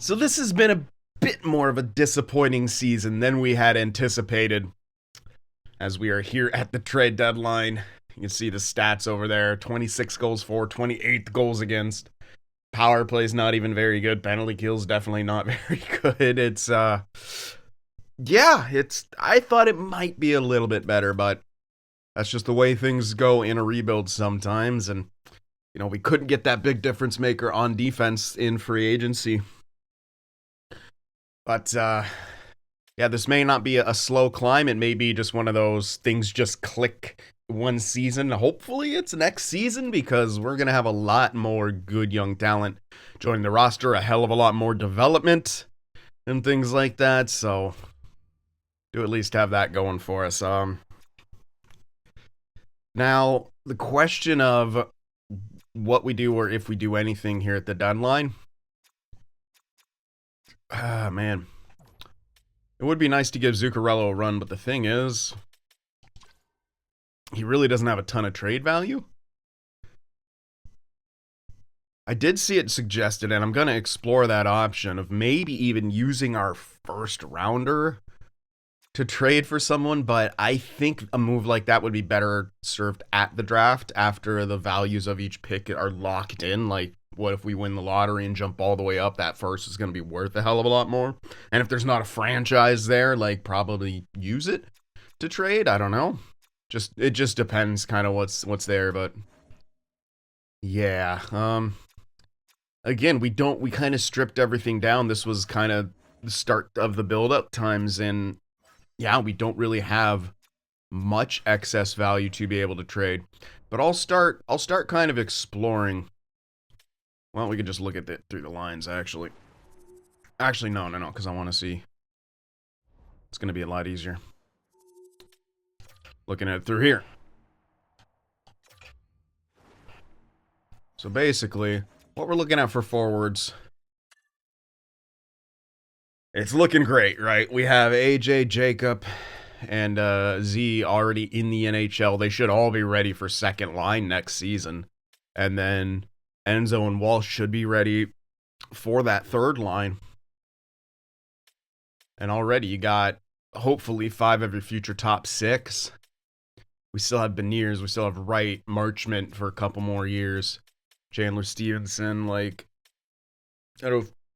So this has been a bit more of a disappointing season than we had anticipated. As we are here at the trade deadline, you can see the stats over there: 26 goals for, 28 goals against. Power play's not even very good. Penalty kills definitely not very good. It's I thought it might be a little bit better, but that's just the way things go in a rebuild sometimes. And we couldn't get that big difference maker on defense in free agency. But yeah, this may not be a slow climb. It may be just one of those things just click one season. Hopefully it's next season, because we're going to have a lot more good young talent joining the roster, a hell of a lot more development and things like that. So do at least have that going for us. Now, the question of what we do or if we do anything here at the deadline. Man. It would be nice to give Zuccarello a run, but the thing is, he really doesn't have a ton of trade value. I did see it suggested, and I'm going to explore that option of maybe even using our first rounder to trade for someone, but I think a move like that would be better served at the draft after the values of each pick are locked in. Like, what if we win the lottery and jump all the way up? That first is going to be worth a hell of a lot more. And if there's not a franchise there, like, probably use it to trade. I don't know. It just depends kind of what's there, but yeah. Again, we kind of stripped everything down. This was kind of the start of the build-up times, and yeah, we don't really have much excess value to be able to trade. But I'll start kind of exploring. Well, we could just look at it through the lines, actually. Actually, no, because I want to see. It's going to be a lot easier looking at it through here. So basically, what we're looking at for forwards, it's looking great, right? We have AJ, Jacob, and Z already in the NHL. They should all be ready for second line next season. And then Enzo and Walsh should be ready for that third line. And already you got, hopefully, 5 of your future top 6. We still have Beniers. We still have Wright, Marchment for a couple more years. Chandler Stevenson,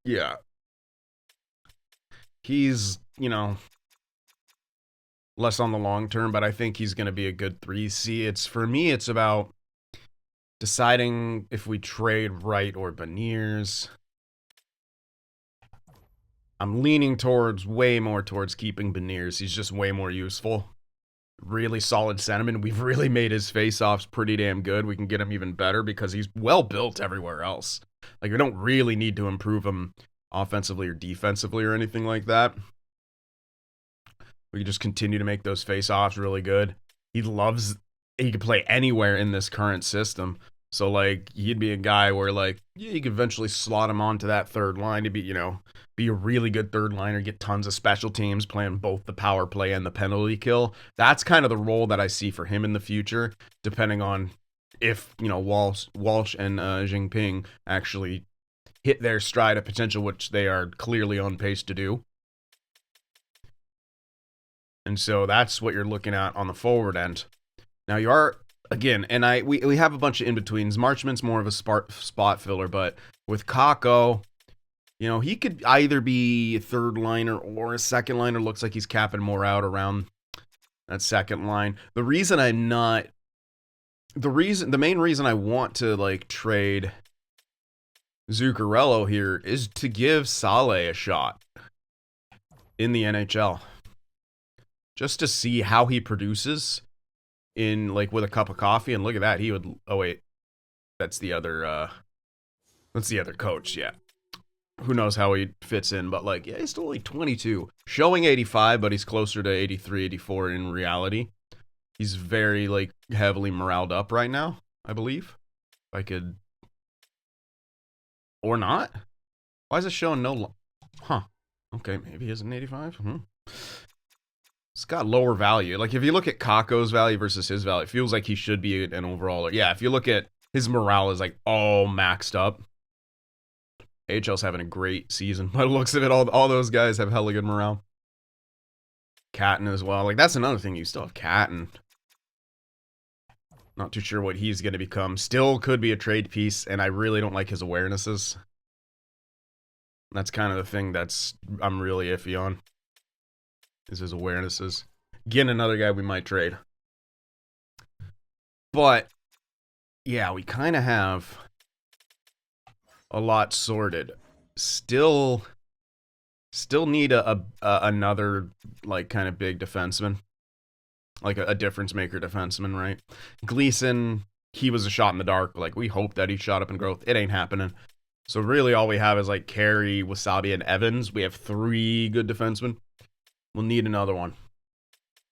yeah. He's, less on the long term, but I think he's going to be a good 3C. For me, it's about deciding if we trade Wright or Beniers. I'm leaning way more towards keeping Beniers. He's just way more useful. Really solid sentiment. We've really made his face-offs pretty damn good. We can get him even better because he's well built everywhere else. Like, we don't really need to improve him offensively or defensively or anything like that. We can just continue to make those face-offs really good. He can play anywhere in this current system. So, he'd be a guy where, you could eventually slot him onto that third line to be a really good third liner, get tons of special teams, playing both the power play and the penalty kill. That's kind of the role that I see for him in the future, depending on if, Walsh and Jinping actually hit their stride of potential, which they are clearly on pace to do. And so that's what you're looking at on the forward end. Now you are, again, and we have a bunch of in-betweens. Marchment's more of a spot filler, but with Kakko, he could either be a third liner or a second liner. Looks like he's capping more out around that second line. The main reason I want to trade Zuccarello here is to give Saleh a shot in the NHL. Just to see how he produces in with a cup of coffee. And look at that, he would, oh wait, that's the other coach. Yeah, who knows how he fits in, but he's still only 22, showing 85, but he's closer to 83, 84 in reality. He's very heavily moraled up right now, I believe. If I could, or not. Why is it showing no? Okay, maybe he is an 85. It's got lower value. If you look at Kakko's value versus his value, it feels like he should be an overall. Yeah, if you look at his morale is all maxed up. AHL's having a great season. By the looks of it, all those guys have hella good morale. Catton as well. Like, that's another thing. You still have Catton. Not too sure what he's going to become. Still could be a trade piece, and I really don't like his awarenesses. That's kind of the thing I'm really iffy on. Is his awarenesses. Again, another guy we might trade. But, yeah, we kind of have a lot sorted. Still need another, like, kind of big defenseman. Like a difference maker defenseman, right? Gleason, he was a shot in the dark. Like, we hope that he shot up in growth. It ain't happening. So really all we have is like Carey, Wasabi, and Evans. We have 3 good defensemen. We'll need another one.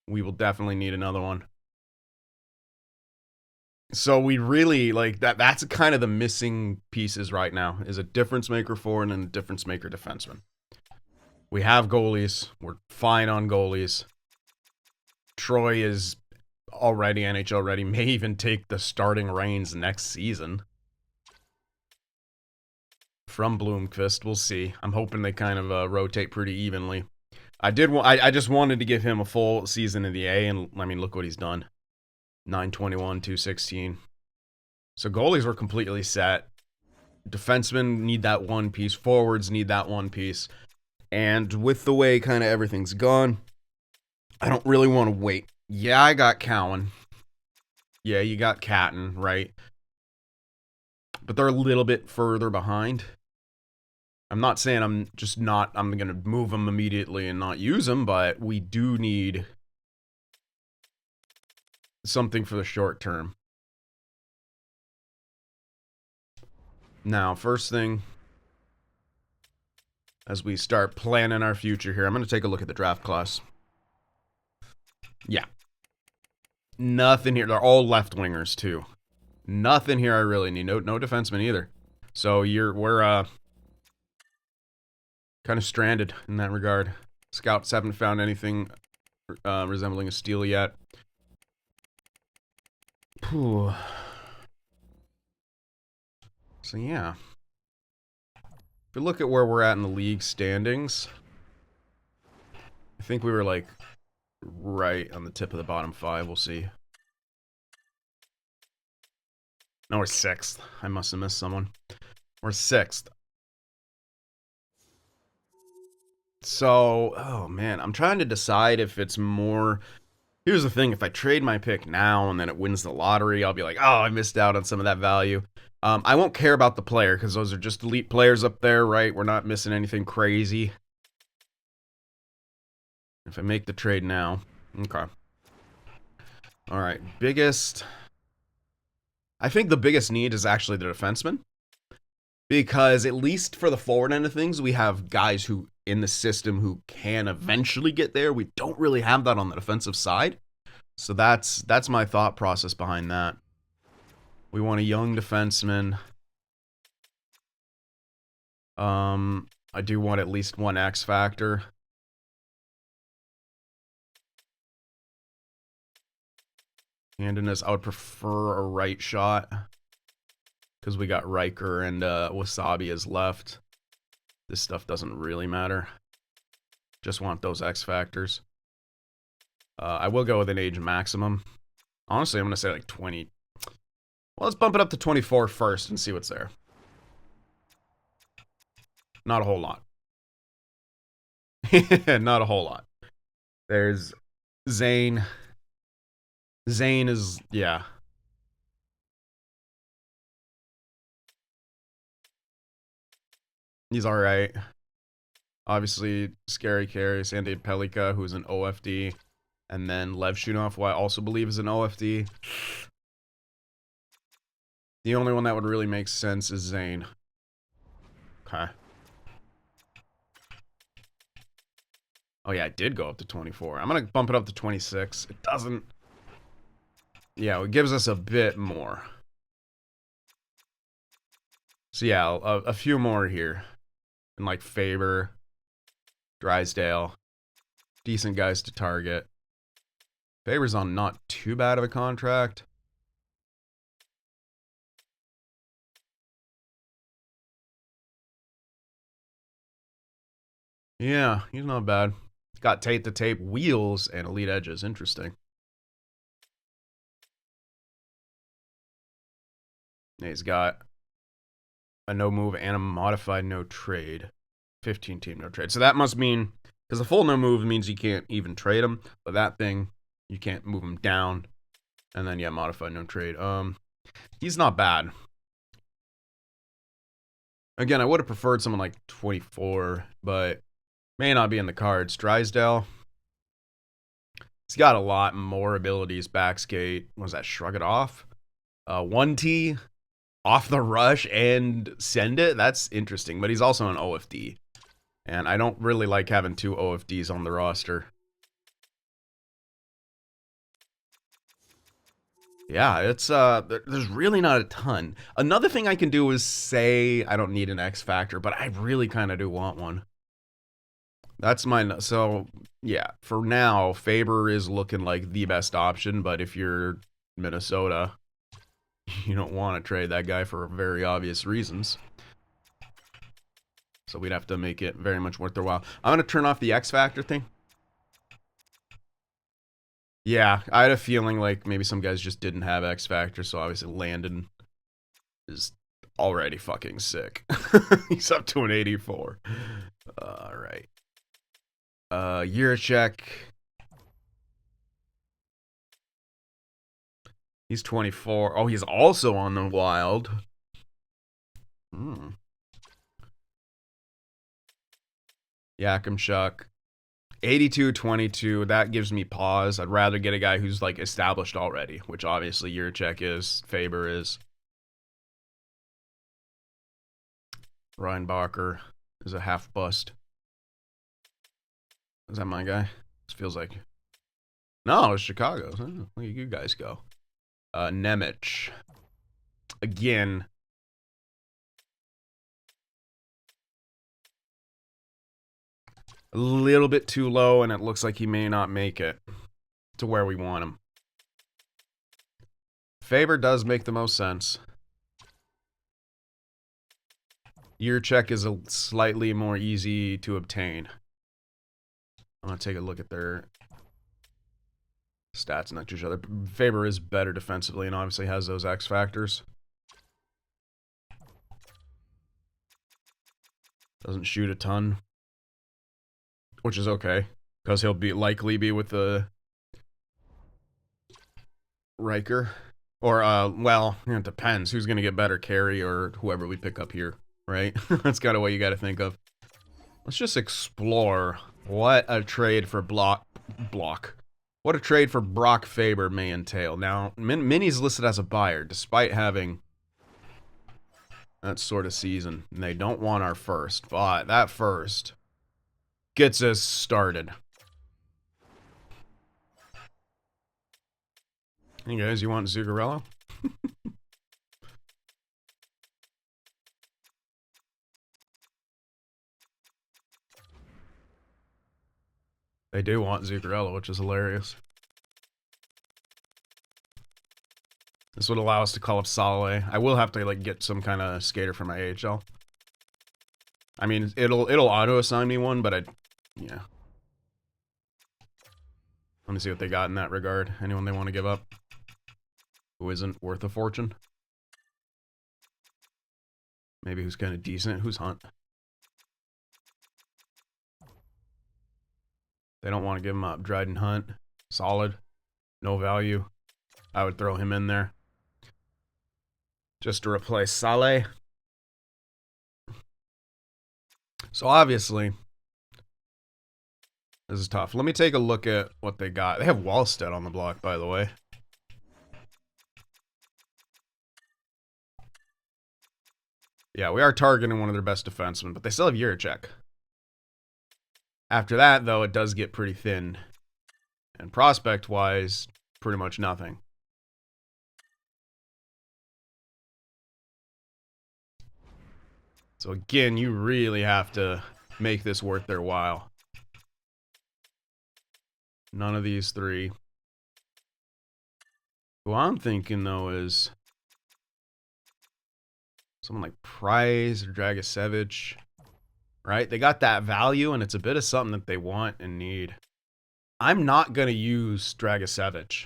We will definitely need another one. So we really, like, that's kind of the missing pieces right now, is a difference maker forward and a difference maker defenseman. We have goalies. We're fine on goalies. Troy is already NHL ready, may even take the starting reins next season. From Bloomquist, we'll see. I'm hoping they kind of rotate pretty evenly. I just wanted to give him a full season in the A, and I mean, look what he's done. 921, 216. So goalies were completely set. Defensemen need that one piece. Forwards need that one piece. And with the way kind of everything's gone, I don't really want to wait. Yeah, I got Cowan. Yeah, you got Catton, right? But they're a little bit further behind. I'm not saying I'm going to move them immediately and not use them, but we do need something for the short term. Now, first thing, as we start planning our future here, I'm going to take a look at the draft class. Yeah. Nothing here. They're all left wingers, too. Nothing here I really need. No defenseman either. So we're kind of stranded in that regard. Scouts haven't found anything resembling a steal yet. Whew. So yeah. If we look at where we're at in the league standings, I think we were like right on the tip of the bottom 5. We'll see. No, we're 6th. I must have missed someone. We're 6th. So, oh man, I'm trying to decide if it's more... Here's the thing, if I trade my pick now and then it wins the lottery, I'll be like, oh, I missed out on some of that value. I won't care about the player, because those are just elite players up there, right? We're not missing anything crazy. If I make the trade now. Okay. Alright, biggest... I think the biggest need is actually the defenseman. Because at least for the forward end of things, we have guys who in the system who can eventually get there. We don't really have that on the defensive side. So that's my thought process behind that. We want a young defenseman. I do want at least one X factor. And in this, I would prefer a right shot. Because we got Riker and Wasabi as left. This stuff doesn't really matter. Just want those X factors. I will go with an age maximum. Honestly, I'm going to say like 20. Well, let's bump it up to 24 first and see what's there. Not a whole lot. Not a whole lot. There's Zane. Zane is, yeah. He's alright. Obviously, Scary Carey, Sandy Pelika, who's an OFD. And then Lev Shunov, who I also believe is an OFD. The only one that would really make sense is Zane. Okay. Oh yeah, it did go up to 24. I'm going to bump it up to 26. It doesn't... Yeah, it gives us a bit more. So yeah, a few more here. And like Faber, Drysdale. Decent guys to target. Faber's on not too bad of a contract. Yeah, he's not bad. Got tape-to-tape wheels and elite edges. Interesting. Yeah, he's got a no move and a modified no trade. 15 team no trade. So that must mean, because a full no move means you can't even trade him, but that thing, you can't move him down. And then, yeah, modified no trade. He's not bad. Again, I would have preferred someone like 24, but may not be in the cards. Drysdale, he's got a lot more abilities. Backskate, what was that? Shrug it off. 1T, off the rush and send it. That's interesting, but he's also an OFD. And I don't really like having two OFDs on the roster. Yeah, it's there's really not a ton. Another thing I can do is say I don't need an X Factor, but I really kind of do want one. That's my so yeah, for now Faber is looking like the best option, but if you're Minnesota, you don't want to trade that guy for very obvious reasons. So we'd have to make it very much worth their while. I'm going to turn off the X Factor thing. Yeah, I had a feeling like maybe some guys just didn't have X Factor, so obviously Landon is already fucking sick. He's up to an 84. All right. Yurachek. He's 24. Oh, he's also on the Wild. Hmm. Yakimchuk. 82-22. That gives me pause. I'd rather get a guy who's like established already, which obviously Yurachek is, Faber is. Reinbacher is a half bust. Is that my guy? This feels like. No, it's Chicago's. Oh, where you guys go? Nemec. Again. A little bit too low, and it looks like he may not make it to where we want him. Faber does make the most sense. Yurachek is a slightly more easy to obtain. I'm going to take a look at their stats next to each other. Faber is better defensively and obviously has those X factors. Doesn't shoot a ton, which is okay, because he'll likely be with the Riker. Or, well, it depends. Who's going to get better, Carey or whoever we pick up here, right? That's kind of what you got to think of. Let's just explore what a trade for what a trade for Brock Faber may entail. Now, Minnie's listed as a buyer, despite having that sort of season. And they don't want our first, but that first gets us started. Hey guys, you want Zuccarello? They do want Zuccarello, which is hilarious. This would allow us to call up Saleh. I will have to like get some kind of skater for my AHL. I mean, it'll auto assign me one, but yeah. Let me see what they got in that regard. Anyone they want to give up who isn't worth a fortune? Maybe who's kind of decent. Who's Hunt? They don't want to give him up. Dryden Hunt, solid, no value. I would throw him in there just to replace Saleh. So obviously, this is tough. Let me take a look at what they got. They have Wallstedt on the block, by the way. Yeah, we are targeting one of their best defensemen, but they still have Yurachek. After that, though, it does get pretty thin. And prospect-wise, pretty much nothing. So again, you really have to make this worth their while. None of these three. Who I'm thinking, though, is someone like Price or Dragicevic. right? They got that value, and it's a bit of something that they want and need. I'm not going to use Dragicevic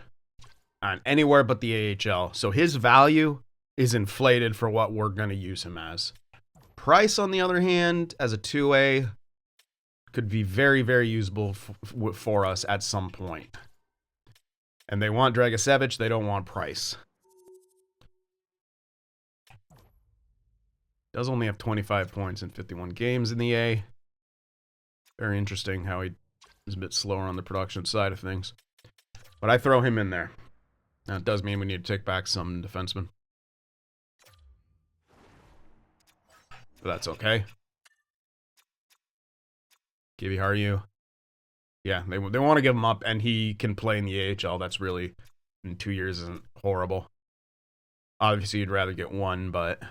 on anywhere but the AHL. So his value is inflated for what we're going to use him as. Price, on the other hand, as a 2A, could be very, very usable for us at some point. And they want Dragicevic, they don't want Price. Does only have 25 points in 51 games in the A. Very interesting how he is a bit slower on the production side of things. But I throw him in there. Now, it does mean we need to take back some defensemen. But that's okay. Gibby, how are you? Yeah, they want to give him up, and he can play in the AHL. That's really, in 2 years, isn't horrible. Obviously, you'd rather get one, but...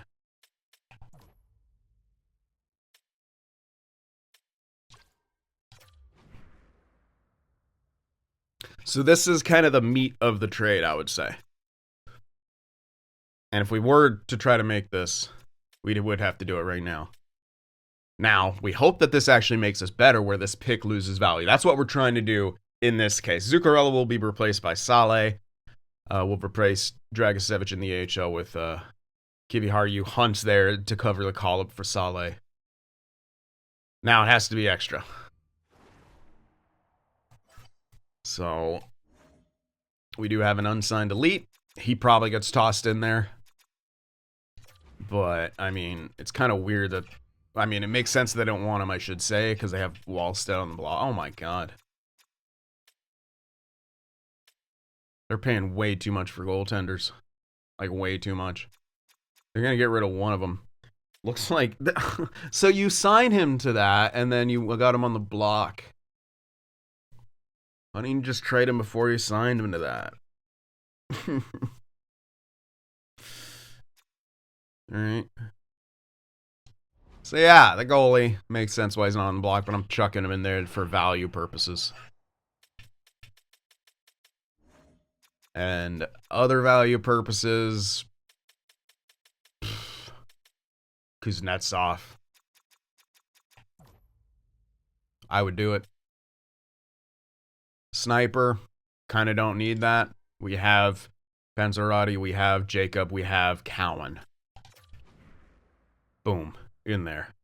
So this is kind of the meat of the trade, I would say. And if we were to try to make this, we would have to do it right now. Now, we hope that this actually makes us better where this pick loses value. That's what we're trying to do in this case. Zuccarello will be replaced by Saleh. We'll replace Dragicevic in the AHL with Kiviharju Hunt's there to cover the call-up for Saleh. Now it has to be extra. So, we do have an unsigned elite. He probably gets tossed in there. But, I mean, it's kind of weird that... I mean, it makes sense they don't want him, I should say, because they have Wallstead on the block. Oh my god. They're paying way too much for goaltenders. Like, way too much. They're going to get rid of one of them. Looks like... So you sign him to that, and then you got him on the block. Why don't you just trade him before you signed him to that? Alright. So yeah, the goalie makes sense why he's not on the block, but I'm chucking him in there for value purposes. And other value purposes, Kuznetsov. I would do it. Sniper, kind of don't need that. We have Panzerotti, we have Jacob, we have Cowan. Boom. In there.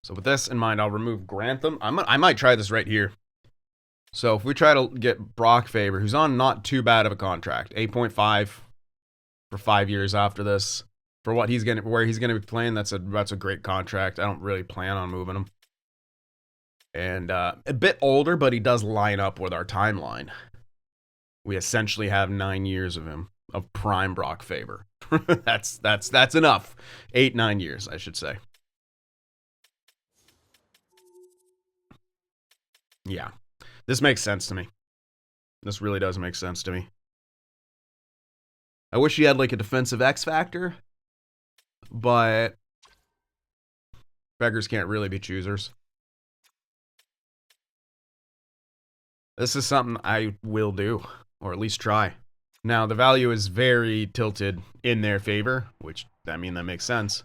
So with this in mind, I'll remove Grantham. I might try this right here. So if we try to get Brock Faber, who's on not too bad of a contract, 8.5 for 5 years after this, for what he's gonna where he's gonna be playing, that's a great contract. I don't really plan on moving him. And a bit older, but he does line up with our timeline. We essentially have 9 years of him, of prime Brock Faber. that's enough. 8-9 years, I should say. Yeah, this makes sense to me. This really does make sense to me. I wish he had like a defensive X factor, but beggars can't really be choosers. This is something I will do, or at least try. Now, the value is very tilted in their favor, which, I mean, that makes sense.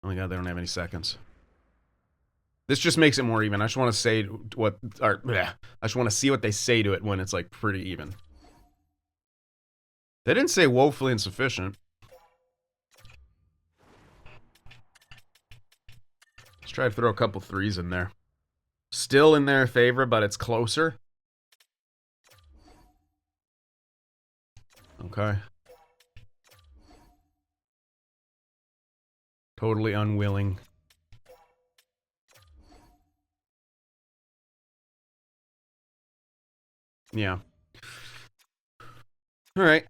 Oh my god, they don't have any seconds. This just makes it more even. I just want to say what, or yeah, I just want to see what they say to it when it's like pretty even. They didn't say woefully insufficient. Let's try to throw a couple threes in there. Still in their favor, but it's closer. Okay. Totally unwilling. Yeah. All right.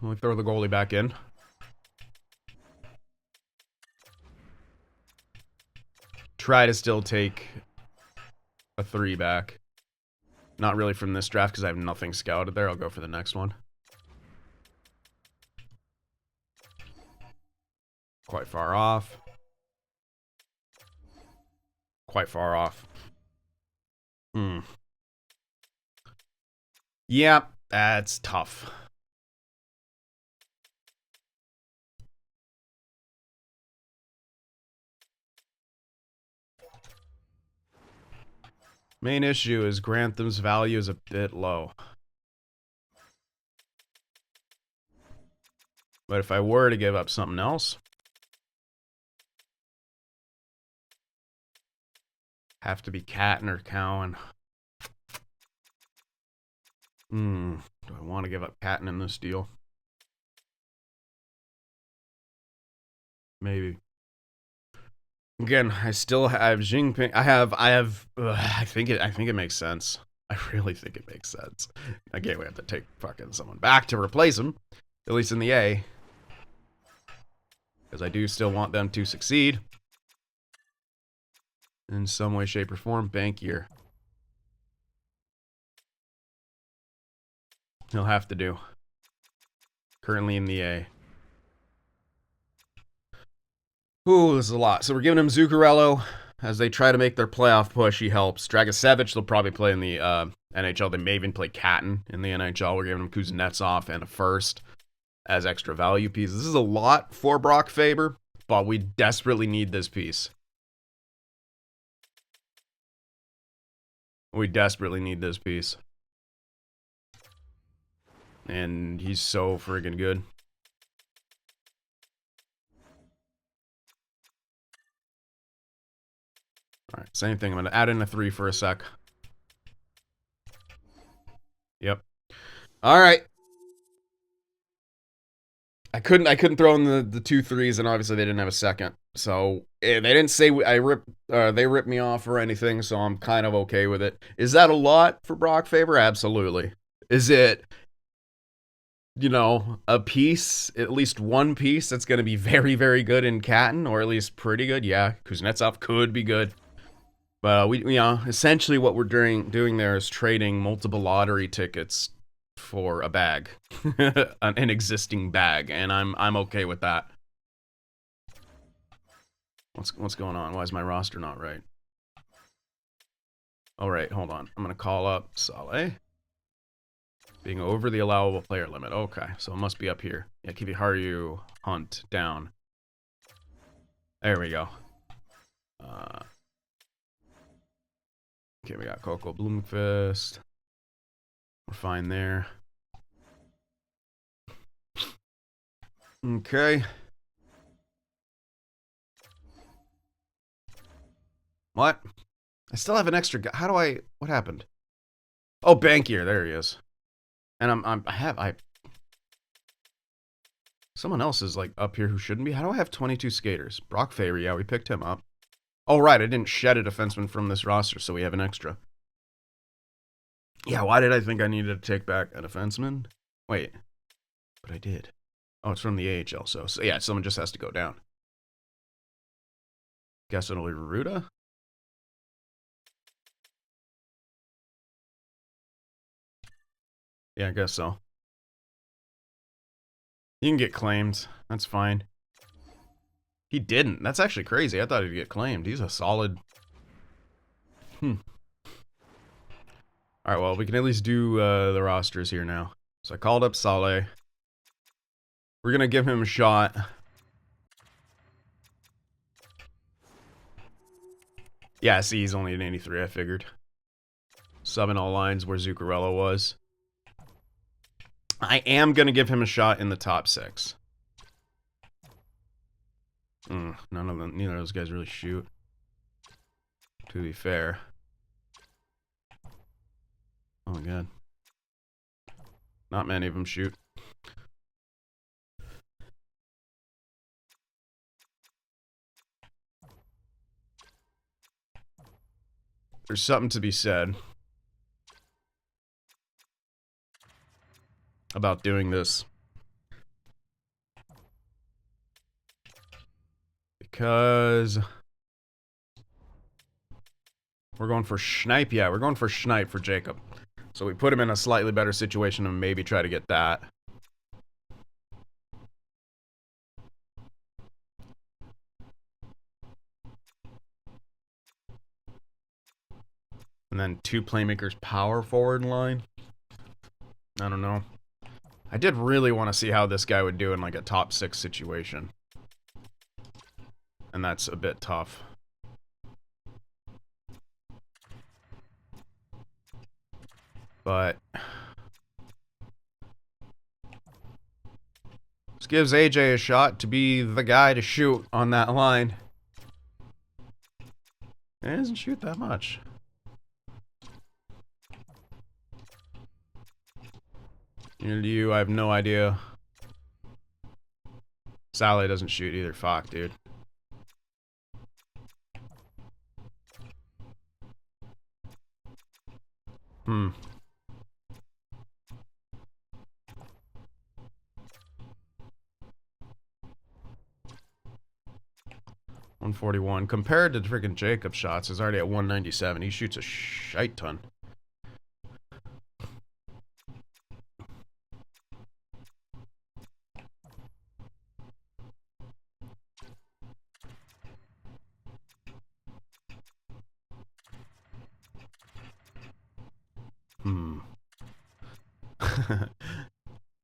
We'll throw the goalie back in. Try to still take a 3 back. Not really from this draft because I have nothing scouted there. I'll go for the next one. Quite far off. Quite far off. Yeah, that's tough. Main issue is Grantham's value is a bit low. But if I were to give up something else, have to be Catton or Cowan. Do I want to give up Catton in this deal? Maybe. Again, I still have Jinping. I think it makes sense. I really think it makes sense. Again, we have to take fucking someone back to replace him, at least in the A, because I do still want them to succeed in some way, shape, or form. Bankier. He'll have to do. Currently in the A. Ooh, this is a lot. So we're giving him Zuccarello as they try to make their playoff push. He helps. Dragicevic, they'll probably play in the NHL. They may even play Catton in the NHL. We're giving him Kuznetsov and a first as extra value pieces. This is a lot for Brock Faber, but we desperately need this piece. We desperately need this piece. And he's so friggin' good. Alright, same thing. I'm going to add in a 3 for a sec. Yep. Alright. I couldn't throw in the 2 3s, and obviously they didn't have a second. So, they didn't say they ripped me off or anything, so I'm kind of okay with it. Is that a lot for Brock Faber? Absolutely. Is it, you know, a piece, at least one piece that's going to be very, very good in Catton, or at least pretty good? Yeah, Kuznetsov could be good. But we essentially what we're doing there is trading multiple lottery tickets for a bag, an existing bag, and I'm okay with that. What's going on? Why is my roster not right? All right, hold on. I'm gonna call up Saleh. Being over the allowable player limit. Okay, so it must be up here. Yeah, Kiviharu, Hunt, down. There we go. Okay, we got Coco Bloomfist. We're fine there. Okay. What? I still have an extra guy. How do I... What happened? Oh, Bankier. There he is. And someone else is, like, up here who shouldn't be. How do I have 22 skaters? Brock Faber, yeah, we picked him up. Oh, right, I didn't shed a defenseman from this roster, so we have an extra. Yeah, why did I think I needed to take back a defenseman? Wait. But I did. Oh, it's from the AHL, so yeah, someone just has to go down. Guess it'll be Ruda? Yeah, I guess so. You can get claimed. That's fine. He didn't. That's actually crazy. I thought he'd get claimed. He's a solid... Alright, well, we can at least do the rosters here now. So I called up Saleh. We're going to give him a shot. Yeah, see, he's only an 83, I figured. Subbing all lines where Zuccarello was. I am going to give him a shot in the top 6. Neither of those guys really shoot. To be fair. Oh my god. Not many of them shoot. There's something to be said about doing this. Because we're going for Schneip. Yeah, we're going for Schneip for Jacob. So we put him in a slightly better situation and maybe try to get that. And then 2 playmakers power forward line. I don't know. I did really want to see how this guy would do in like a top 6 situation. And that's a bit tough. But this gives AJ a shot to be the guy to shoot on that line. He doesn't shoot that much. You, I have no idea. Sally doesn't shoot either. Fuck, dude. Hmm. .141 compared to freaking Jacob's shots, is already at 197. He shoots a shite ton.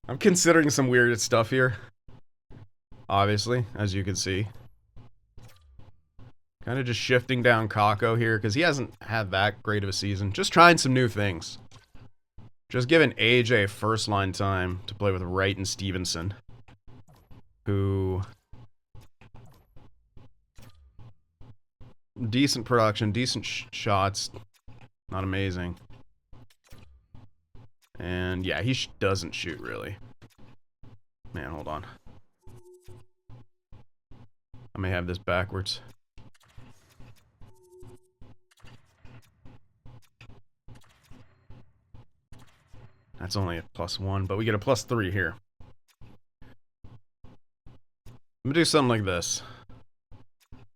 I'm considering some weird stuff here. Obviously, as you can see. Kind of just shifting down Kako here, because he hasn't had that great of a season. Just trying some new things. Just giving AJ first line time to play with Wright and Stevenson. Who... decent production, decent shots. Not amazing. And yeah, he doesn't shoot, really. Man, hold on. I may have this backwards. That's only a +1, but we get a +3 here. I'm gonna do something like this.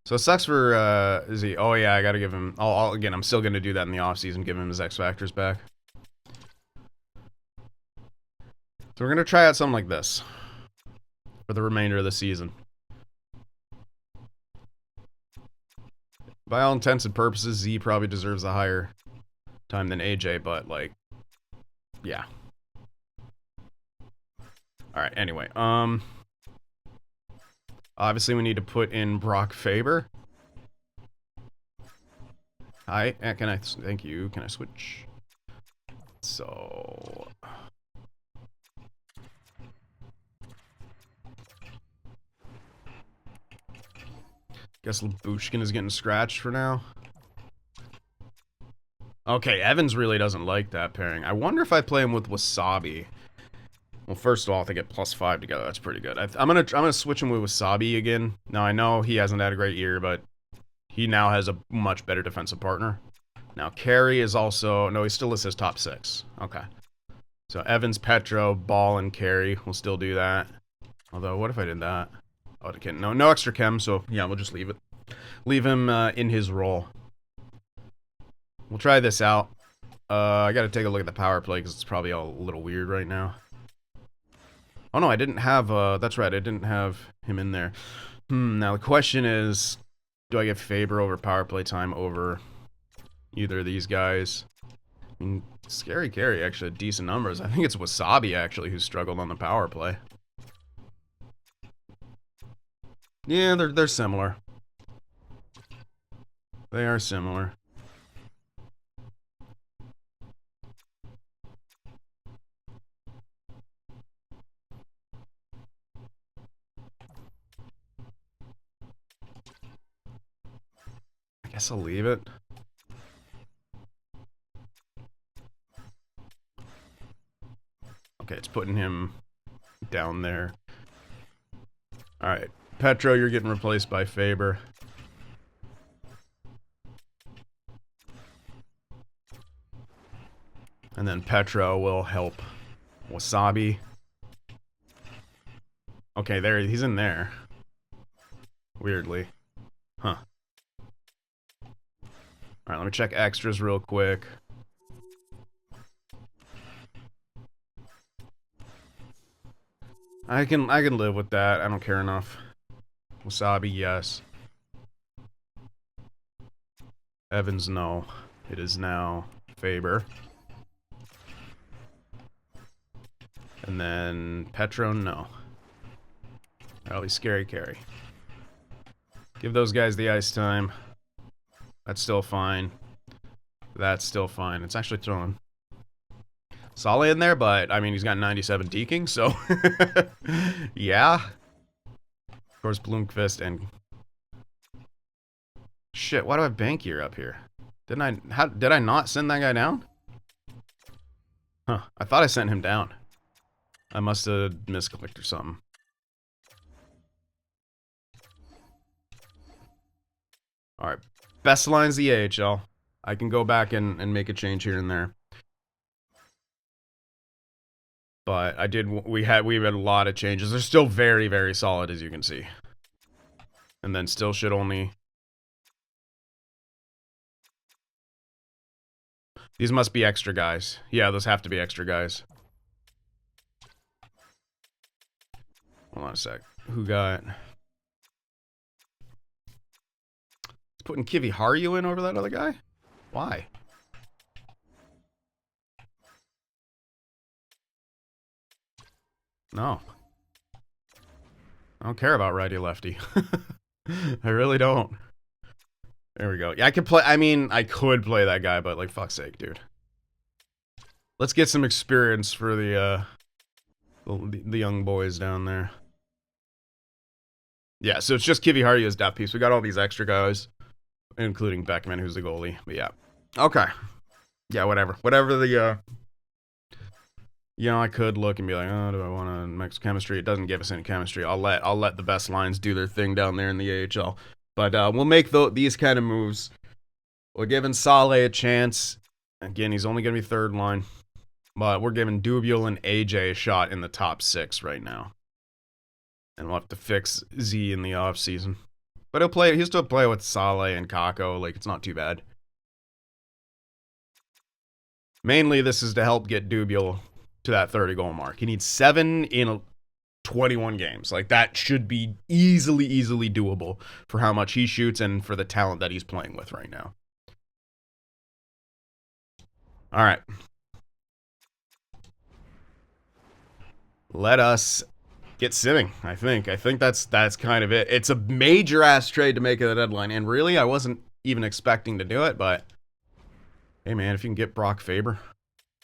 So it sucks for, is he? Oh yeah, I gotta give him, again, I'm still gonna do that in the offseason, give him his X Factors back. So we're gonna try out something like this. For the remainder of the season. By all intents and purposes, Z probably deserves a higher time than AJ, but, like, yeah. Alright, anyway, obviously we need to put in Brock Faber. Hi, can I, thank you, can I switch? So... guess Labushkin is getting scratched for now. Okay, Evans really doesn't like that pairing. I wonder if I play him with Wasabi. Well, first of all, if they get +5 together, that's pretty good. I'm gonna switch him with Wasabi again. Now I know he hasn't had a great year, but he now has a much better defensive partner. Now Carey is also he still lists as top 6. Okay, so Evans, Petro, Ball, and Carey will still do that. Although, what if I did that? Oh, no extra chem. So yeah, we'll just leave it. Leave him in his role. We'll try this out. I gotta take a look at the power play because it's probably all a little weird right now. Oh no, I didn't have, that's right, I didn't have him in there. Now the question is, do I get Faber over power play time over either of these guys? I mean, Scary Carey actually had decent numbers. I think it's Wasabi, actually, who struggled on the power play. Yeah, they're similar. They are similar. I guess I'll leave it. Okay, it's putting him down there. Alright, Petro, you're getting replaced by Faber. And then Petro will help Wasabi. Okay, there, he's in there. Weirdly. Huh. Alright, let me check extras real quick. I can live with that. I don't care enough. Wasabi, yes. Evans, no. It is now Faber. And then Petro, no. That'll be Scary Carey. Give those guys the ice time. That's still fine. That's still fine. It's actually throwing. Solid in there, but I mean, he's got 97 deking, so yeah. Of course, Bloomqvist and shit. Why do I have Bankier up here? Did I not send that guy down? Huh? I thought I sent him down. I must have misclicked or something. All right, best lines the AHL. I can go back and make a change here and there. But we had a lot of changes. They're still very, very solid, as you can see. And then still should only... These must be extra guys. Yeah, those have to be extra guys. Hold on a sec. Who got... It's putting Kivi Haru in over that other guy? Why? No. I don't care about righty-lefty. I really don't. There we go. Yeah, I could play... I mean, I could play that guy, but, like, fuck's sake, dude. Let's get some experience for the young boys down there. Yeah, so it's just Kivi Haru as depth piece. We got all these extra guys, including Beckman, who's the goalie. But yeah. Okay. Yeah, whatever. Whatever the... You know, I could look and be like, oh, do I want to mix chemistry? It doesn't give us any chemistry. I'll let the best lines do their thing down there in the AHL. But we'll make these kind of moves. We're giving Saleh a chance. Again, he's only going to be third line. But we're giving Dubiel and AJ a shot in the top 6 right now. And we'll have to fix Z in the offseason. But he'll still play with Saleh and Kako. Like, it's not too bad. Mainly, this is to help get Dubiel to that 30-goal mark. He needs 7 in 21 games. Like, that should be easily doable for how much he shoots and for the talent that he's playing with right now. All right. Let us get simming, I think. I think that's kind of it. It's a major-ass trade to make at the deadline, and really, I wasn't even expecting to do it, but hey, man, if you can get Brock Faber.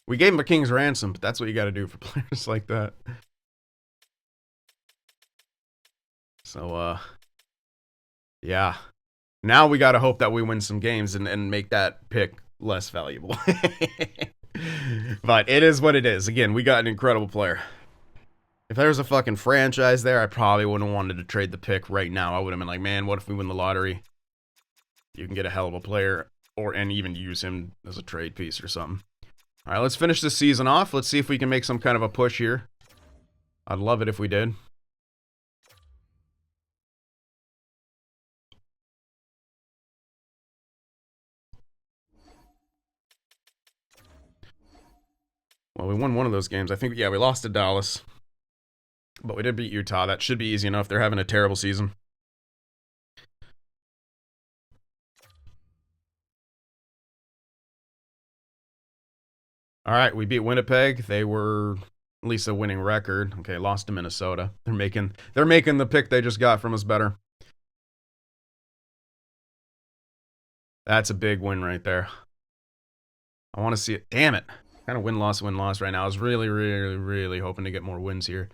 We gave him a king's ransom, but that's what you got to do for players like that. So, yeah. Now we got to hope that we win some games and make that pick less valuable. But it is what it is. Again, we got an incredible player. If there was a fucking franchise there, I probably wouldn't have wanted to trade the pick right now. I would have been like, man, what if we win the lottery? You can get a hell of a player, and even use him as a trade piece or something. All right, let's finish this season off. Let's see if we can make some kind of a push here. I'd love it if we did. Well, we won one of those games. I think, yeah, we lost to Dallas. But we did beat Utah. That should be easy enough. They're having a terrible season. All right, we beat Winnipeg. They were at least a winning record. Okay, lost to Minnesota. They're making the pick they just got from us better. That's a big win right there. I want to see it. Damn it. Kind of win-loss right now. I was really hoping to get more wins here.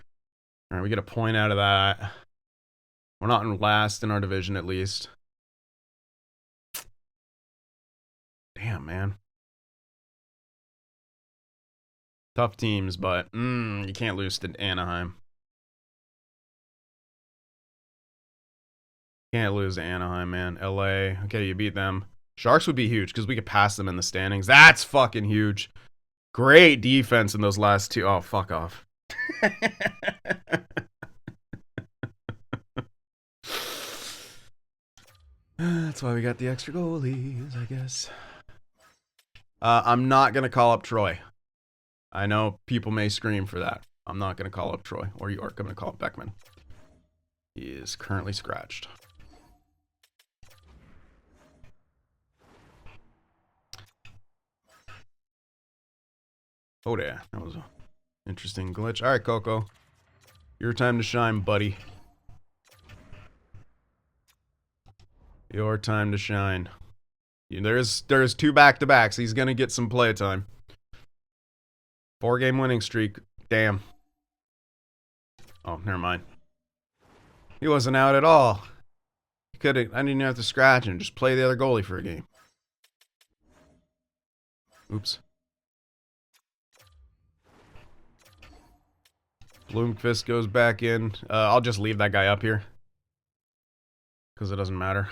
All right, we get a point out of that. We're not in last in our division, at least. Damn, man. Tough teams, but you can't lose to Anaheim. Can't lose to Anaheim, man. LA. Okay, you beat them. Sharks would be huge because we could pass them in the standings. That's fucking huge. Great defense in those last two. Oh, fuck off. That's why we got the extra goalies, I guess. I'm not going to call up Troy. I know people may scream for that. I'm not going to call up Troy or York. I'm going to call up Beckman. He is currently scratched. Oh, yeah. That was an interesting glitch. All right, Coco. Your time to shine, buddy. Your time to shine. There's 2 back-to-backs. He's going to get some play time. 4-game winning streak. Damn. Oh, never mind. He wasn't out at all. He could have. I didn't even have to scratch and just play the other goalie for a game. Oops. Bloomqvist goes back in. I'll just leave that guy up here. Because it doesn't matter.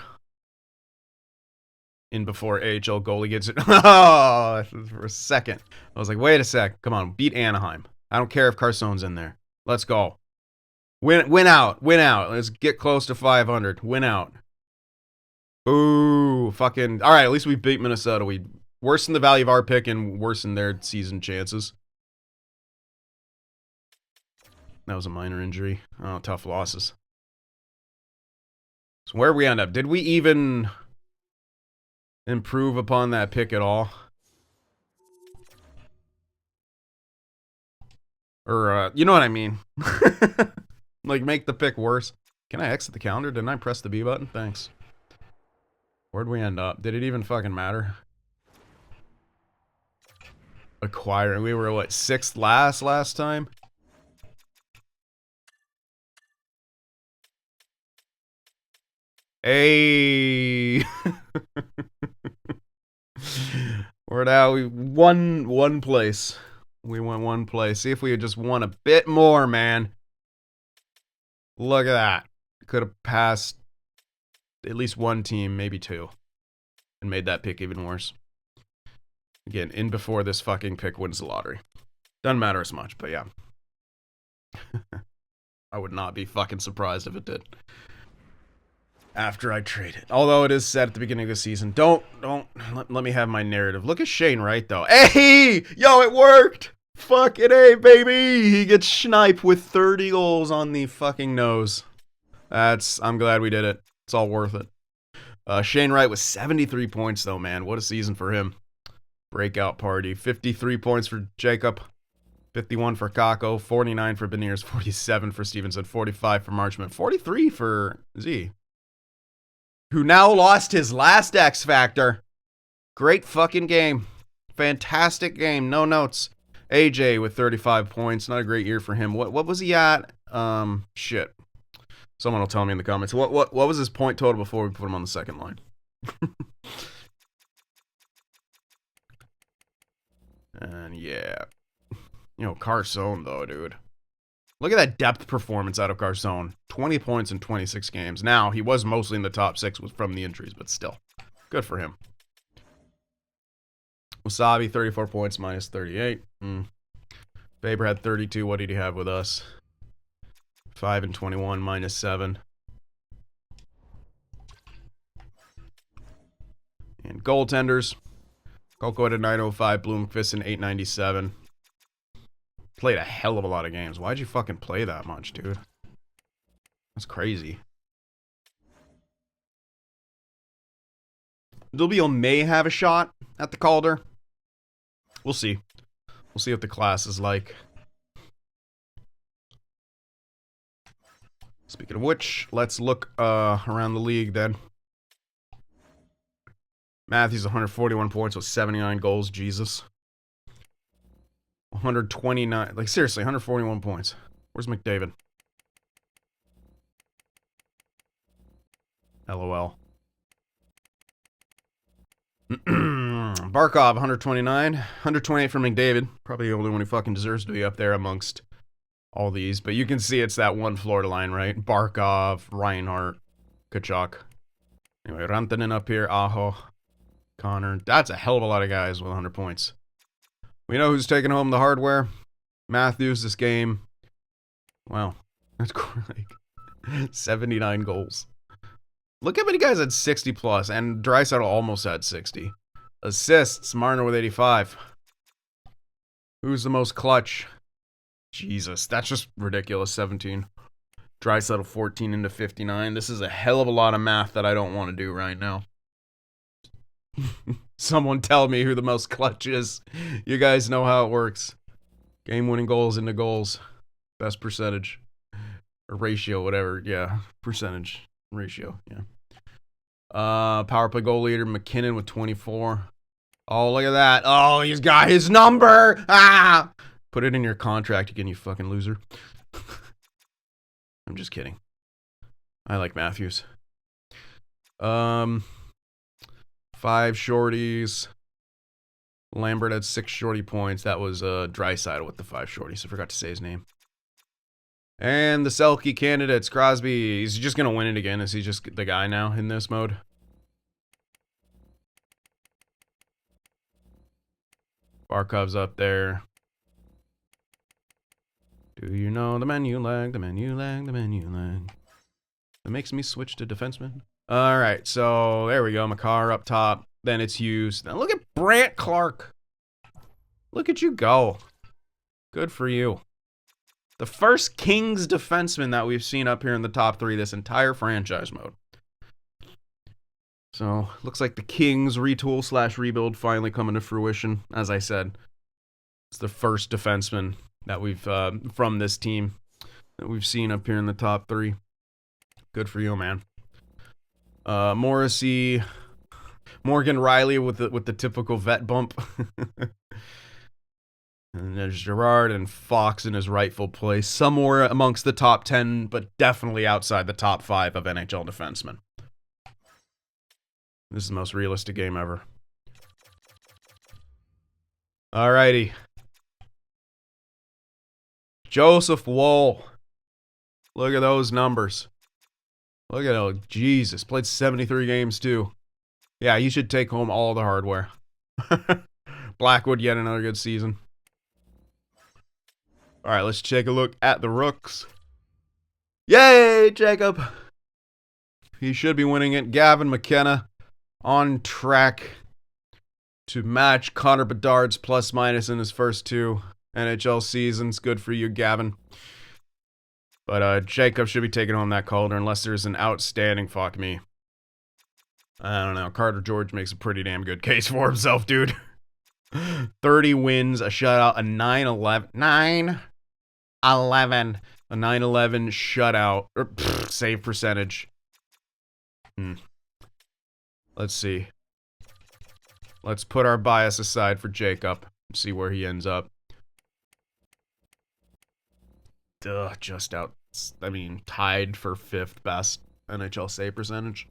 In before AHL goalie gets it. Oh, for a second. I was like, wait a sec. Come on, beat Anaheim. I don't care if Carsone's in there. Let's go. Win out. Win out. Let's get close to 500. Win out. Ooh, fucking. All right, at least we beat Minnesota. We worsened the value of our pick and worsened their season chances. That was a minor injury. Oh, tough losses. So where we end up? Did we even improve upon that pick at all? Or, you know what I mean. Like, make the pick worse. Can I exit the calendar? Didn't I press the B button? Thanks. Where'd we end up? Did it even fucking matter? Acquiring. We were, what, 6th last time? Hey. We're now one place. We went one place. See if we had just won a bit more, man. Look at that. Could have passed at least one team, maybe two. And made that pick even worse. Again, in before this fucking pick wins the lottery. Doesn't matter as much, but yeah. I would not be fucking surprised if it did. After I trade it. Although it is said at the beginning of the season. Don't let me have my narrative. Look at Shane Wright, though. Hey! Yo, it worked! Fucking A, baby! He gets Schneip with 30 goals on the fucking nose. I'm glad we did it. It's all worth it. Shane Wright with 73 points, though, man. What a season for him. Breakout party. 53 points for Jacob. 51 for Kako. 49 for Beniers. 47 for Stevenson. 45 for Marchman. 43 for Z. Who now lost his last X Factor. Great fucking game. Fantastic game. No notes. AJ with 35 points. Not a great year for him. What was he at? Shit. Someone will tell me in the comments. What was his point total before we put him on the second line? And yeah. You know, Carson, though, dude. Look at that depth performance out of Carson. 20 points in 26 games. Now, he was mostly in the top 6 from the injuries, but still. Good for him. Wasabi, 34 points, minus 38. Faber had 32. What did he have with us? 5 and 21, minus 7. And goaltenders. Coco at a 905, Bloomqvist an 897. Played a hell of a lot of games. Why'd you fucking play that much, dude? That's crazy. Dilbeal may have a shot at the Calder. We'll see. We'll see what the class is like. Speaking of which, let's look around the league then. Matthews 141 points with 79 goals. Jesus. 129. Like, seriously, 141 points. Where's McDavid? LOL. Barkov, 129. 128 for McDavid. Probably the only one who fucking deserves to be up there amongst all these. But you can see it's that one Florida line, right? Barkov, Reinhart, Kachuk. Anyway, Rantanen up here. Aho. Connor. That's a hell of a lot of guys with 100 points. We know who's taking home the hardware. Matthews this game. Wow. That's like 79 goals. Look how many guys had 60 plus, and Draisaitl almost had 60. Assists, Marner with 85. Who's the most clutch? Jesus, that's just ridiculous. 17. Draisaitl 14 into 59. This is a hell of a lot of math that I don't want to do right now. Someone tell me who the most clutch is. You guys know how it works. Game-winning goals into goals. Best percentage. Or ratio, whatever. Yeah, percentage. Ratio, yeah. Power play goal leader, McKinnon with 24. Oh, look at that. Oh, he's got his number. Ah! Put it in your contract again, you fucking loser. I'm just kidding. I like Matthews. 5 shorties. Lambert had 6 shorty points. That was Draisaitl with the 5 shorties. I forgot to say his name. And the Selke candidates. Crosby. Is he just going to win it again? Is he just the guy now in this mode? Barkov's up there. Do you know the menu lag, the menu lag, the menu lag? That makes me switch to defenseman. Alright, so there we go. Makar up top. Then it's Hughes. Now look at Brant Clark. Look at you go. Good for you. The first Kings defenseman that we've seen up here in the top 3 this entire franchise mode. So, looks like the Kings retool / rebuild finally coming to fruition. As I said, it's the first defenseman that we've, from this team, that we've seen up here in the top 3. Good for you, man. Morrissey, Morgan Riley with the typical vet bump. And there's Gerard and Fox in his rightful place, somewhere amongst the top 10, but definitely outside the top 5 of NHL defensemen. This is the most realistic game ever. Alrighty. Joseph Woll. Look at those numbers. Look at those. Jesus. Played 73 games too. Yeah, you should take home all the hardware. Blackwood, yet another good season. Alright, let's take a look at the Rooks. Yay, Jacob! He should be winning it. Gavin McKenna on track to match Connor Bedard's plus-minus in his first 2 NHL seasons. Good for you, Gavin. But Jacob should be taking home that Calder unless there's an outstanding fuck me. I don't know. Carter George makes a pretty damn good case for himself, dude. 30 wins, a shutout, a 9-11. A 9-11 shutout. Or, save percentage. Let's see. Let's put our bias aside for Jacob and see where he ends up. Just out. I mean, tied for 5th best NHL save percentage.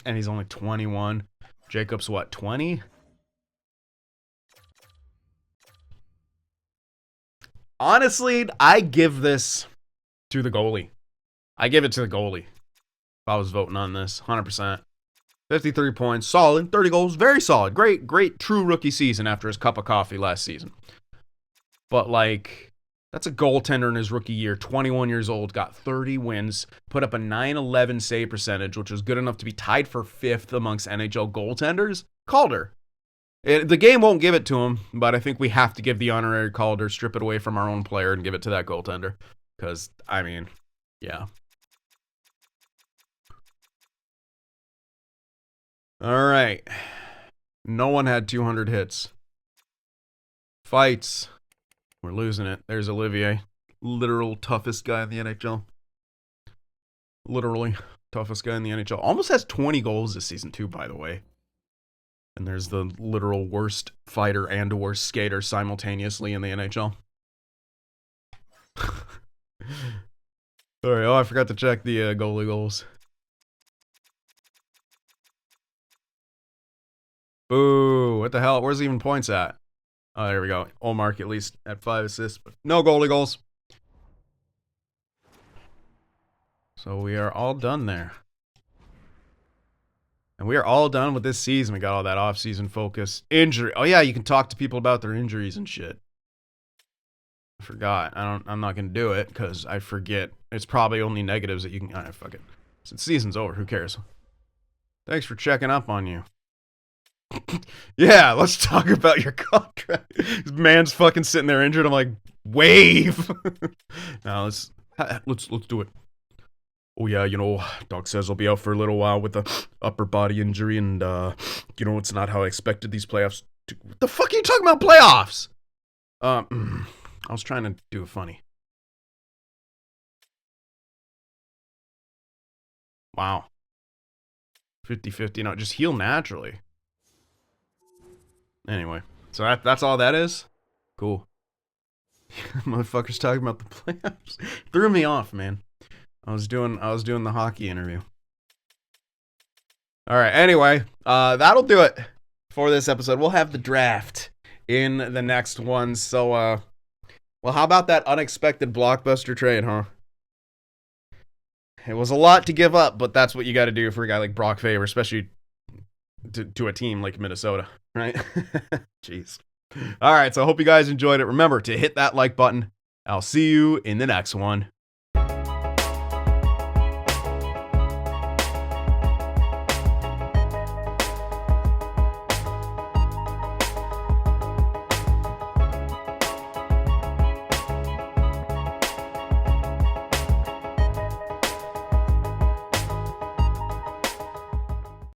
And he's only 21. Jacob's what, 20? Honestly, I give this to the goalie. I give it to the goalie. If I was voting on this, 100%. 53 points, solid. 30 goals, very solid. Great true rookie season after his cup of coffee last season. But, like, that's a goaltender in his rookie year. 21 years old, got 30 wins, put up a 9-11 save percentage, which was good enough to be tied for 5th amongst NHL goaltenders. Calder. The game won't give it to him, but I think we have to give the honorary Calder, strip it away from our own player, and give it to that goaltender. Because, I mean, yeah. All right. No one had 200 hits. Fights. We're losing it. There's Olivier. Literal toughest guy in the NHL. Literally toughest guy in the NHL. Almost has 20 goals this season too, by the way. And there's the literal worst fighter and worst skater simultaneously in the NHL. Sorry, I forgot to check the goalie goals. Boo, what the hell? Where's even points at? Oh, there we go. Olmark at least at 5 assists, but no goalie goals. So we are all done there. And we are all done with this season. We got all that off-season focus. Injury. Oh yeah, you can talk to people about their injuries and shit. I forgot. I'm not gonna do it because I forget. It's probably only negatives that you can. Alright, fuck it. Since season's over, who cares? Thanks for checking up on you. Yeah, let's talk about your contract. This man's fucking sitting there injured. I'm like, wave. Now let's do it. Oh yeah, you know, Doc says I'll be out for a little while with a upper body injury, and you know, it's not how I expected these playoffs. What the fuck are you talking about, playoffs? I was trying to do it funny. Wow. 50-50. No, just heal naturally. Anyway, So that's all that is? Cool. Motherfuckers talking about the playoffs. Threw me off, man. I was doing the hockey interview. All right, anyway, that'll do it for this episode. We'll have the draft in the next one. So well, how about that unexpected blockbuster trade, huh? It was a lot to give up, but that's what you got to do for a guy like Brock Faber, especially to a team like Minnesota, right? Jeez. All right, so I hope you guys enjoyed it. Remember to hit that like button. I'll see you in the next one.